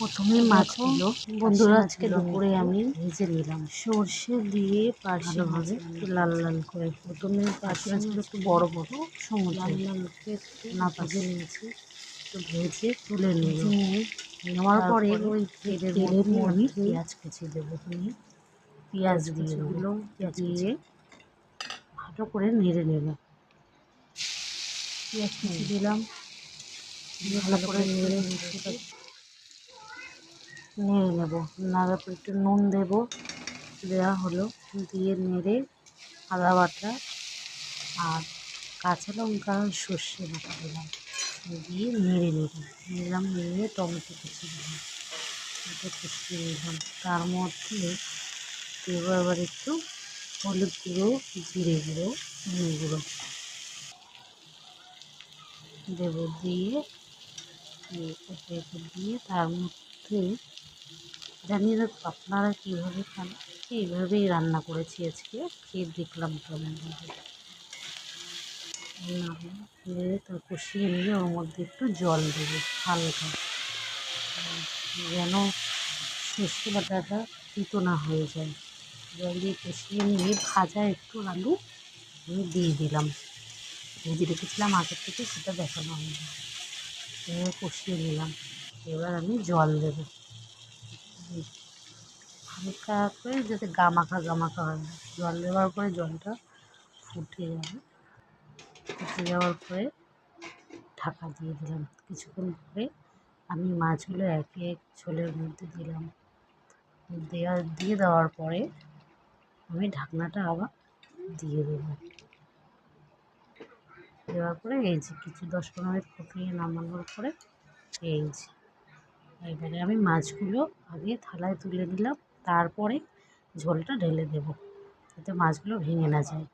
প্রথমে মাছগুলো বন্ধুরা আজকে দুপুরে আমি ভেজে নিলাম সর্ষে দিয়ে ভালোভাবে লাল লাল করে। প্রথমে পার্শে মাছগুলো একটু বড় বড় সমুদ্র লাল লাল করে না ভেজে নিয়েছি, তো ভেজে তুলে নিয়ে নেওয়ার পরে ওই তেলের মধ্যে আমি পেঁয়াজ কুচি দেবো, পেঁয়াজ দিয়ে দেবো, দিয়ে ভালো করে নেড়ে নেব। পেঁয়াজ কুচি দিলাম, ভালো করে নেড়ে নেব। নাড়ার পর একটু নুন দেবো, দেওয়া হলো, দিয়ে নেড়ে আদা বাটা আর কাঁচা লঙ্কা সর্ষে বাটা দিলাম, দিয়ে নেড়ে নিলাম, নেড়ে টমেটো কুচি দিলাম, টমেটো কুচিয়ে নিলাম। তার মধ্যে দেবো আবার একটু হলুদ গুঁড়ো, জিরে গুঁড়ো, ধনে গুঁড়ো দেবো, দিয়ে দিয়ে তার মধ্যে জানি না আপনারা কীভাবে খান, এইভাবেই রান্না করেছি আজকে, খেয়ে দেখলাম কেমন হবে। তার কষিয়ে নিয়ে ওর মধ্যে একটু জল দেবো হালকা, যেন সর্ষে বাটাটা তিতো না হয়ে যায়। জল দিয়ে কষিয়ে নিয়ে ভাজা একটু আলু আমি দিয়ে দিলাম, ভেজে রেখেছিলাম আগের থেকে, সেটা দেখানো হয়নি। এবার কষিয়ে নিলাম, এবার আমি জল দেবো হালকা করে, যাতে গামাখা গামাখা হয়। জল দেওয়ার পরে জলটা ফুটে যাবে, ফুটে যাওয়ার পরে ঢাকা দিয়ে দিলাম। কিছুক্ষণ পরে আমি মাছগুলো একে এক ঝোলের মধ্যে দিলাম, দিয়ে দেওয়ার পরে আমি ঢাকনাটা আবার দিয়ে দেবো। দেওয়ার পরে এই যে কিছু 10-15 মিনিট ফুটিয়ে নামানোর পরে এই যে এবারে আমি মাছগুলো আগে থালায় তুলে নিলাম, তারপরে ঝোলটা ঢেলে দেবো, যাতে মাছগুলো ভেঙে না যায়।